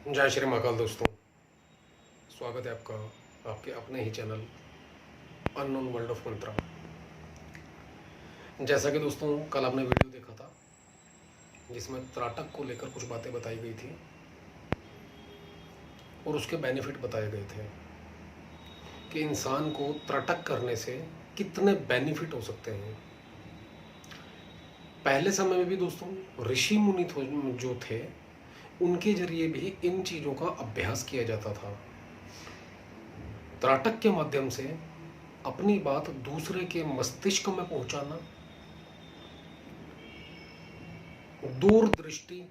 जय श्री महाकाल दोस्तों, स्वागत है आपका आपके अपने ही चैनल अननोन वर्ल्ड ऑफ मंत्रा। जैसा कि दोस्तों कल आपने वीडियो देखा था जिसमें त्राटक को लेकर कुछ बातें बताई गई थी और उसके बेनिफिट बताए गए थे कि इंसान को त्राटक करने से कितने बेनिफिट हो सकते हैं। पहले समय में भी दोस्तों ऋषि मुनि जो थे उनके जरिए भी इन चीज़ों का अभ्यास किया जाता था। त्राटक के माध्यम से अपनी बात दूसरे के मस्तिष्क में पहुंचाना, दूरदृष्टि,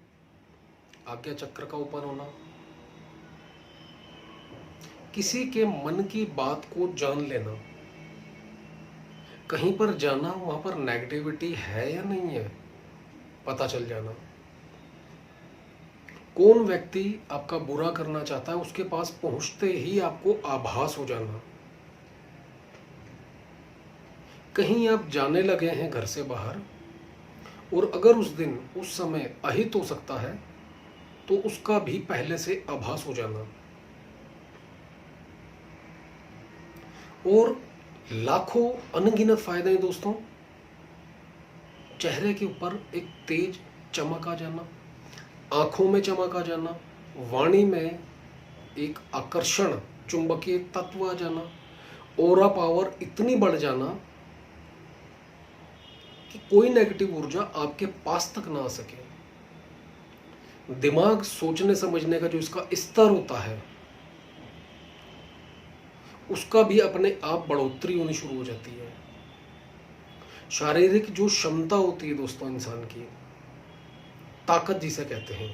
आज्ञा चक्र का ओपन होना, किसी के मन की बात को जान लेना, कहीं पर जाना वहां पर नेगेटिविटी है या नहीं है पता चल जाना, कौन व्यक्ति आपका बुरा करना चाहता है उसके पास पहुंचते ही आपको आभास हो जाना, कहीं आप जाने लगे हैं घर से बाहर और अगर उस दिन उस समय अहित हो सकता है तो उसका भी पहले से आभास हो जाना, और लाखों अनगिनत फायदे हैं दोस्तों। चेहरे के ऊपर एक तेज चमक आ जाना, आंखों में चमक आ जाना, वाणी में एक आकर्षण चुंबकीय तत्व आ जाना, ओरा पावर इतनी बढ़ जाना कि कोई नेगेटिव ऊर्जा आपके पास तक ना आ सके। दिमाग सोचने समझने का जो इसका स्तर होता है उसका भी अपने आप बढ़ोतरी होनी शुरू हो जाती है। शारीरिक जो क्षमता होती है दोस्तों इंसान की, ताकत जिसे कहते हैं,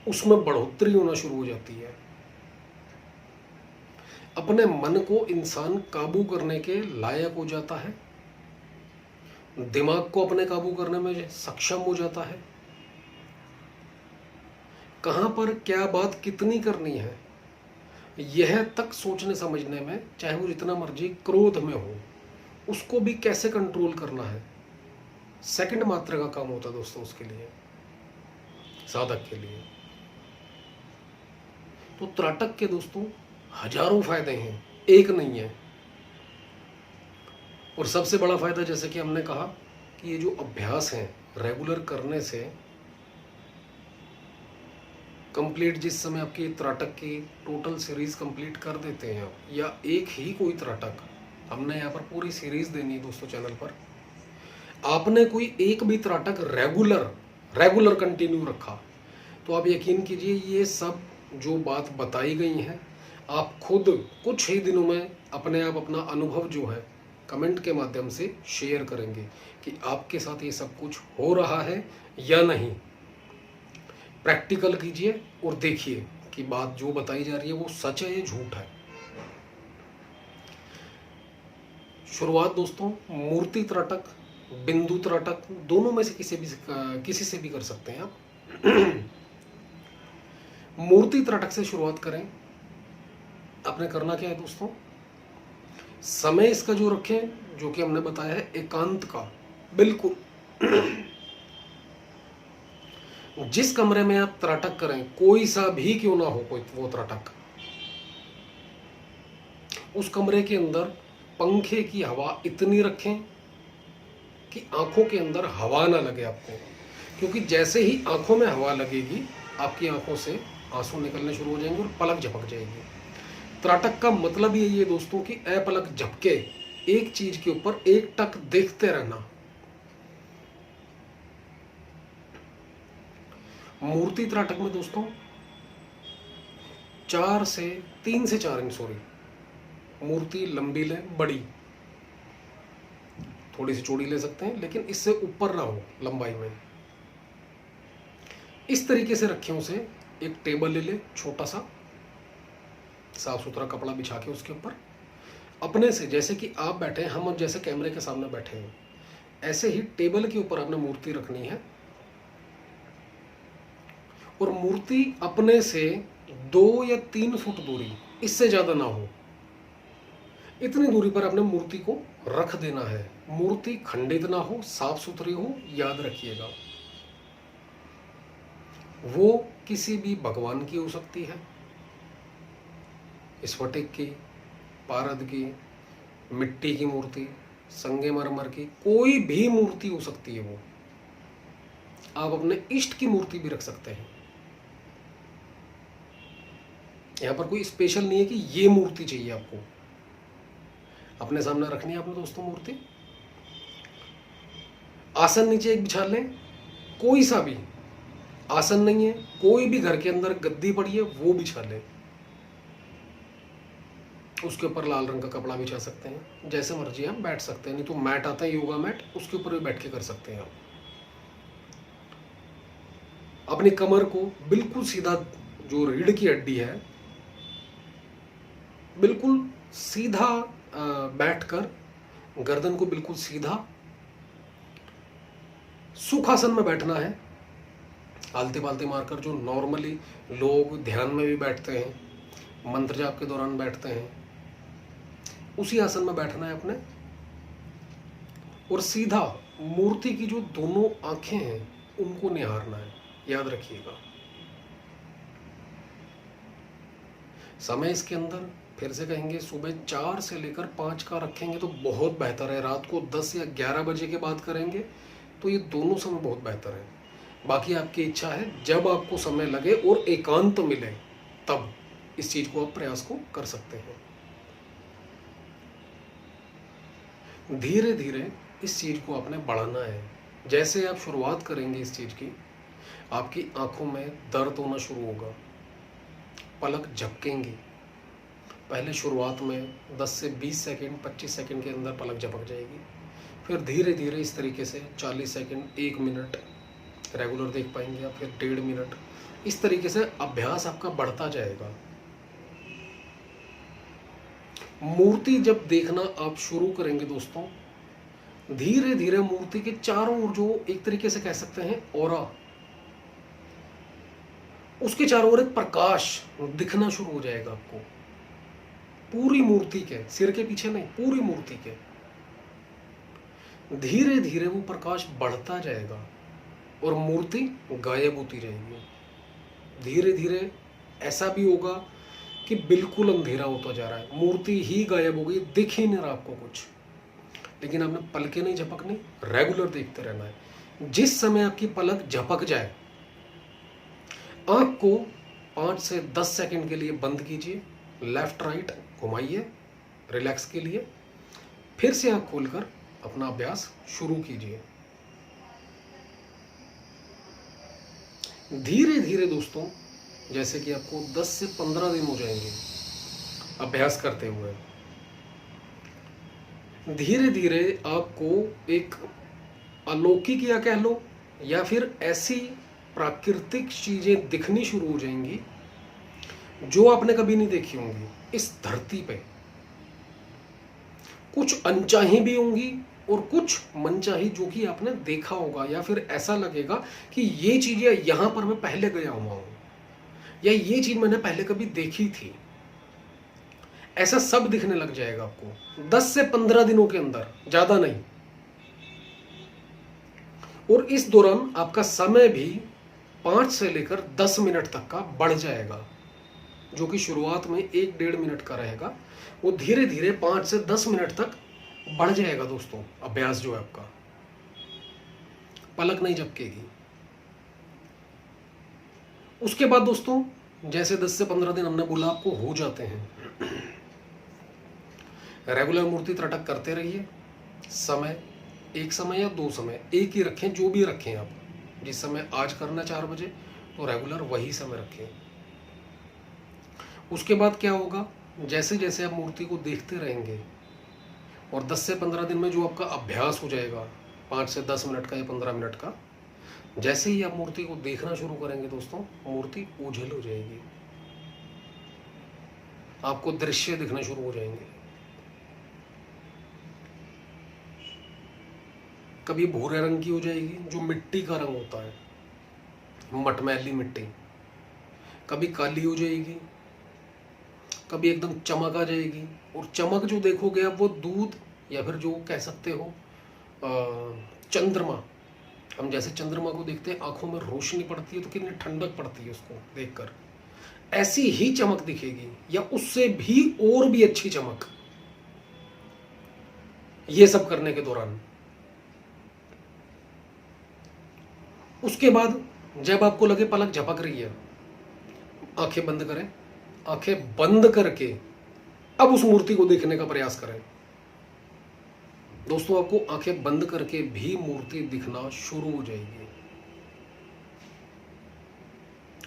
उसमें बढ़ोतरी होना शुरू हो जाती है। अपने मन को इंसान काबू करने के लायक हो जाता है, दिमाग को अपने काबू करने में सक्षम हो जाता है। कहां पर क्या बात कितनी करनी है यह तक सोचने समझने में, चाहे वो जितना मर्जी क्रोध में हो, उसको भी कैसे कंट्रोल करना है, सेकंड मात्रा का काम होता है दोस्तों उसके लिए, साधक के लिए। तो त्राटक के दोस्तों हजारों फायदे हैं, एक नहीं है। और सबसे बड़ा फायदा जैसे कि हमने कहा कि ये जो अभ्यास है रेगुलर करने से कंप्लीट, जिस समय आपकी त्राटक की टोटल सीरीज कंप्लीट कर देते हैं आप, या एक ही कोई त्राटक, हमने यहाँ पर पूरी सीरीज देनी है दोस्तों चैनल पर, आपने कोई एक भी त्राटक रेगुलर कंटिन्यू रखा तो आप यकीन कीजिए ये सब जो बात बताई गई हैं आप खुद कुछ ही दिनों में अपने आप अपना अनुभव जो है कमेंट के माध्यम से शेयर करेंगे कि आपके साथ ये सब कुछ हो रहा है या नहीं। प्रैक्टिकल कीजिए और देखिए कि बात जो बताई जा रही है वो सच है या झूठ है। शुरुआत दोस्तों मूर्ति त्राटक, बिंदु त्राटक, दोनों में से किसी से भी कर सकते हैं आप। मूर्ति त्राटक से शुरुआत करें। आपने करना क्या है दोस्तों, समय इसका जो रखें जो कि हमने बताया है एकांत का, बिल्कुल जिस कमरे में आप त्राटक करें, कोई सा भी क्यों ना हो कोई वो त्राटक, उस कमरे के अंदर पंखे की हवा इतनी रखें कि आंखों के अंदर हवा ना लगे आपको, क्योंकि जैसे ही आंखों में हवा लगेगी आपकी आंखों से आंसू निकलने शुरू हो जाएंगे और पलक झपक जाएगी। त्राटक का मतलब यही है दोस्तों कि अपलक झपके एक चीज के ऊपर एक टक देखते रहना। मूर्ति त्राटक में दोस्तों 3 से 4 इंच मूर्ति लंबी लें, बड़ी, थोड़ी सी चौड़ी ले सकते हैं लेकिन इससे ऊपर ना हो लंबाई में। इस तरीके से रखें उसे। एक टेबल ले ले, छोटा सा साफ सुथरा कपड़ा बिछा के उसके ऊपर अपने से, जैसे कि आप बैठे हैं, हम जैसे कैमरे के सामने बैठे हैं, ऐसे ही टेबल के ऊपर आपने मूर्ति रखनी है और मूर्ति अपने से 2 या 3 फुट दूरी, इससे ज्यादा ना हो, इतनी दूरी पर आपने मूर्ति को रख देना है। मूर्ति खंडित ना हो, साफ सुथरी हो, याद रखिएगा। वो किसी भी भगवान की हो सकती है, स्फटिक की, पारद की, मिट्टी की मूर्ति, संगमरमर की, कोई भी मूर्ति हो सकती है वो। आप अपने इष्ट की मूर्ति भी रख सकते हैं। यहां पर कोई स्पेशल नहीं है कि ये मूर्ति चाहिए आपको। अपने सामने रखनी है आपने दोस्तों मूर्ति। आसन नीचे एक बिछा लें, कोई सा भी। आसन नहीं है, कोई भी घर के अंदर गद्दी पड़ी है वो बिछा लें। उसके ऊपर लाल रंग का कपड़ा बिछा सकते हैं, जैसे मर्जी आप बैठ सकते हैं। नहीं तो मैट आता है, योगा मैट, उसके ऊपर भी बैठ के कर सकते हैं आप। अपनी कमर को बिल्कुल सीधा, जो रीढ़ की हड्डी है बिल्कुल सीधा बैठकर, गर्दन को बिल्कुल सीधा सुखासन में बैठना है। आलते पालते मारकर, जो नॉर्मली लोग ध्यान में भी बैठते हैं, मंत्र जाप के दौरान बैठते हैं, उसी आसन में बैठना है अपने। और सीधा मूर्ति की जो दोनों आंखें हैं उनको निहारना है, याद रखिएगा। समय इसके अंदर फिर से कहेंगे, सुबह 4 से लेकर 5 का रखेंगे तो बहुत बेहतर है। रात को 10 या 11 बजे के बाद करेंगे तो ये दोनों समय बहुत बेहतर है। बाकी आपकी इच्छा है, जब आपको समय लगे और एकांत मिले तब इस चीज को आप प्रयास को कर सकते हैं। धीरे धीरे इस चीज को आपने बढ़ाना है। जैसे आप शुरुआत करेंगे इस चीज की, आपकी आंखों में दर्द होना शुरू होगा, पलक झपकेंगी। पहले शुरुआत में 10 से 20 सेकंड, 25 सेकंड के अंदर पलक झपक जाएगी। फिर धीरे धीरे इस तरीके से 40 सेकंड, 1 मिनट रेगुलर देख पाएंगे आप, फिर 1.5 मिनट। इस तरीके से अभ्यास आपका बढ़ता जाएगा। मूर्ति जब देखना आप शुरू करेंगे दोस्तों, धीरे धीरे मूर्ति के चारों ओर, जो एक तरीके से कह सकते हैं ऑरा, उसके चारों ओर एक प्रकाश दिखना शुरू हो जाएगा आपको। पूरी मूर्ति के, सिर के पीछे नहीं, पूरी मूर्ति के। धीरे धीरे वो प्रकाश बढ़ता जाएगा और मूर्ति गायब होती जाएगी। धीरे धीरे ऐसा भी होगा कि बिल्कुल अंधेरा होता जा रहा है, मूर्ति ही गायब हो गई, दिख ही नहीं रहा आपको कुछ। लेकिन आपने पलकें नहीं झपकनी, रेगुलर देखते रहना है। जिस समय आपकी पलक झपक जाए, आंख को 5 से 10 सेकंड के लिए बंद कीजिए, लेफ्ट राइट घुमाइए रिलैक्स के लिए, फिर से आंख खोलकर अपना अभ्यास शुरू कीजिए। धीरे धीरे दोस्तों, जैसे कि आपको 10 से 15 दिन हो जाएंगे अभ्यास करते हुए, धीरे धीरे आपको एक अलौकिक या कह लो, या फिर ऐसी प्राकृतिक चीजें दिखनी शुरू हो जाएंगी जो आपने कभी नहीं देखी होंगी इस धरती पे। कुछ अनचाही भी होंगी और कुछ मनचाही, जो कि आपने देखा होगा, या फिर ऐसा लगेगा कि ये चीजें यहां पर मैं पहले गया हुआ हूं, या ये चीज मैंने पहले कभी देखी थी। ऐसा सब दिखने लग जाएगा आपको 10 से 15 दिनों के अंदर, ज्यादा नहीं। और इस दौरान आपका समय भी 5 से लेकर 10 मिनट तक का बढ़ जाएगा। जो कि शुरुआत में 1-1.5 मिनट का रहेगा, वो धीरे धीरे 5 से 10 मिनट तक बढ़ जाएगा दोस्तों। अभ्यास जो है आपका, पलक नहीं झपकेगी। उसके बाद दोस्तों, जैसे 10 से 15 दिन हमने बोला आपको हो जाते हैं, रेगुलर मूर्ति त्रटक करते रहिए। समय, एक समय या 2 समय, एक ही रखें, जो भी रखें आप। जिस समय आज करना 4 बजे, तो रेगुलर वही समय रखें। उसके बाद क्या होगा, जैसे जैसे आप मूर्ति को देखते रहेंगे और 10 से 15 दिन में जो आपका अभ्यास हो जाएगा 5 से 10 मिनट का या 15 मिनट का, जैसे ही आप मूर्ति को देखना शुरू करेंगे दोस्तों, मूर्ति ओझल हो जाएगी, आपको दृश्य दिखने शुरू हो जाएंगे। कभी भूरे रंग की हो जाएगी, जो मिट्टी का रंग होता है, मटमैली मिट्टी। कभी काली हो जाएगी, कभी एकदम चमक आ जाएगी। और चमक जो देखोगे आप, वो दूध, या फिर जो कह सकते हो चंद्रमा, हम जैसे चंद्रमा को देखते हैं, आंखों में रोशनी पड़ती है तो कितनी ठंडक पड़ती है उसको देखकर, ऐसी ही चमक दिखेगी या उससे भी और भी अच्छी चमक ये सब करने के दौरान। उसके बाद जब आपको लगे पलक झपक रही है, आंखें बंद करें। आंखें बंद करके अब उस मूर्ति को देखने का प्रयास करें। दोस्तों, आपको आंखें बंद करके भी मूर्ति दिखना शुरू हो जाएगी।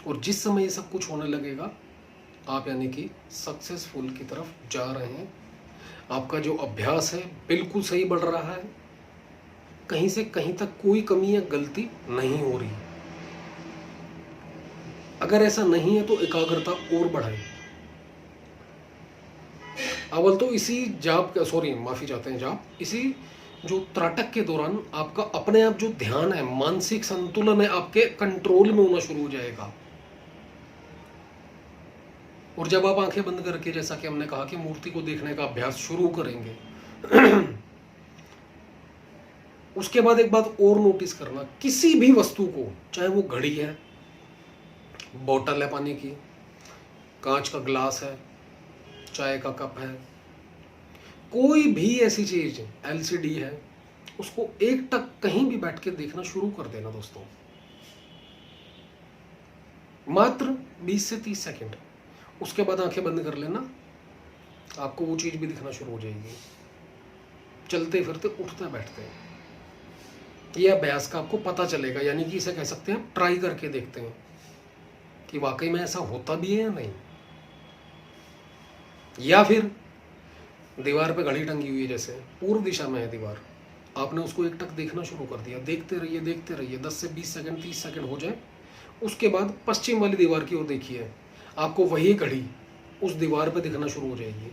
और जिस समय ये सब कुछ होने लगेगा, आप यानी कि सक्सेसफुल की तरफ जा रहे हैं। आपका जो अभ्यास है बिल्कुल सही बढ़ रहा है, कहीं से कहीं तक कोई कमी या गलती नहीं हो रही। अगर ऐसा नहीं है तो एकाग्रता और बढ़ाएं। अव्वल तो इसी जाप का, सॉरी माफी चाहते हैं, जाप इसी जो त्राटक के दौरान आपका अपने आप जो ध्यान है, मानसिक संतुलन है, आपके कंट्रोल में होना शुरू हो जाएगा। और जब आप आंखें बंद करके, जैसा कि हमने कहा, कि मूर्ति को देखने का अभ्यास शुरू करेंगे उसके बाद एक बात और नोटिस करना, किसी भी वस्तु को, चाहे वो घड़ी है, बोतल है पानी की, कांच का ग्लास है, चाय का कप है, कोई भी ऐसी चीज, एलसीडी है, उसको एक टक कहीं भी बैठ के देखना शुरू कर देना दोस्तों। मात्र 20 से 30 सेकंड। उसके बाद आंखें बंद कर लेना, आपको वो चीज भी दिखना शुरू हो जाएगी। चलते फिरते, उठते बैठते, ये अभ्यास का आपको पता चलेगा। यानी कि इसे कह सकते हैं, ट्राई करके देखते हैं कि वाकई में ऐसा होता भी है या नहीं। या फिर दीवार पे घड़ी टंगी हुई है, जैसे पूर्व दिशा में है दीवार, आपने उसको एक टक देखना शुरू कर दिया, देखते रहिए देखते रहिए, 10 से 20 सेकंड 30 सेकंड हो जाए। उसके बाद पश्चिम वाली दीवार की ओर देखिए, आपको वही घड़ी उस दीवार पे दिखना शुरू हो जाएगी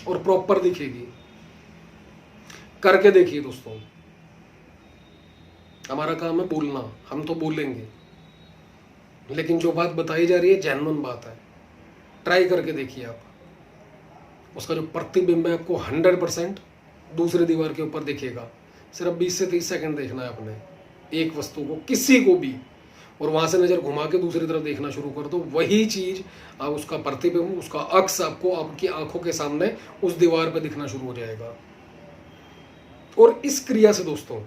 और प्रॉपर दिखेगी। करके देखिए दोस्तों। हमारा काम है बोलना, हम तो बोलेंगे, लेकिन जो बात बताई जा रही है जेन्युइन बात है। ट्राई करके देखिए आप, उसका जो प्रतिबिंब है आपको 100% दूसरी दीवार के ऊपर दिखेगा। सिर्फ 20 से 30 सेकंड देखना है अपने एक वस्तु को, किसी को भी, और वहां से नजर घुमा के दूसरी तरफ देखना शुरू कर दो। वही चीज, आप उसका प्रतिबिंब, उसका अक्स आपको आपकी आंखों के सामने उस दीवार पर दिखना शुरू हो जाएगा। और इस क्रिया से दोस्तों,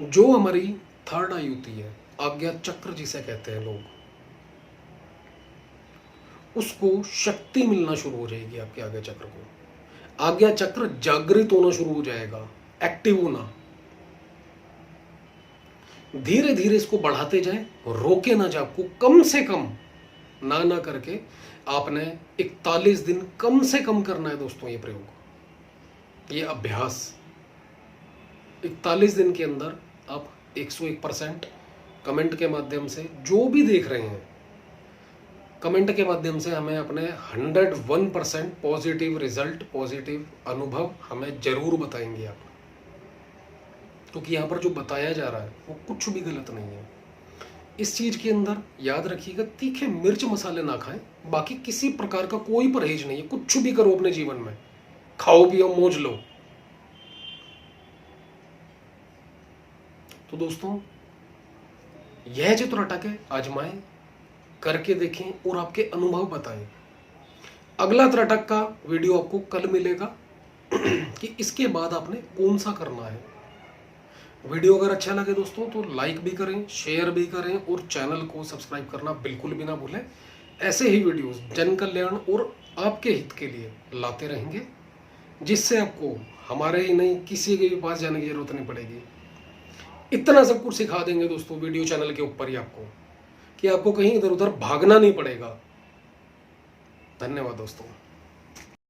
जो हमारी थर्ड आई होती है, आज्ञा चक्र जिसे कहते हैं लोग, उसको शक्ति मिलना शुरू हो जाएगी। आपके आज्ञा चक्र को, आज्ञा चक्र जागृत होना शुरू हो जाएगा, एक्टिव होना। धीरे धीरे इसको बढ़ाते जाए, रोके ना जाए। आपको कम से कम ना करके आपने 41 दिन कम से कम करना है दोस्तों। ये प्रयोग, ये अभ्यास 41 दिन के अंदर आप 101% कमेंट के माध्यम से, जो भी देख रहे हैं, कमेंट के माध्यम से हमें अपने 101% पॉजिटिव रिजल्ट, पॉजिटिव अनुभव हमें जरूर बताएंगे आप। क्योंकि यहाँ पर जो बताया जा रहा है वो कुछ भी गलत नहीं है। इस चीज के अंदर याद रखिएगा, तीखे मिर्च मसाले ना खाएं, बाकी किसी प्रकार का कोई परहेज नहीं है। कुछ भी करो अपने जीवन में, खाओ पियो मौज लो। तो दोस्तों, यह जो त्राटक है, आजमाएं, करके देखें और आपके अनुभव बताएं। अगला त्राटक का वीडियो आपको कल मिलेगा कि इसके बाद आपने कौन सा करना है। वीडियो अगर अच्छा लगे दोस्तों तो लाइक भी करें, शेयर भी करें और चैनल को सब्सक्राइब करना बिल्कुल भी ना भूलें। ऐसे ही वीडियोस जन कल्याण और आपके हित के लिए लाते रहेंगे, जिससे आपको हमारे ही नहीं, किसी के भी पास जाने की जरूरत नहीं पड़ेगी। इतना सब कुछ सिखा देंगे दोस्तों वीडियो चैनल के ऊपर ही आपको, कि आपको कहीं इधर उधर भागना नहीं पड़ेगा। धन्यवाद दोस्तों।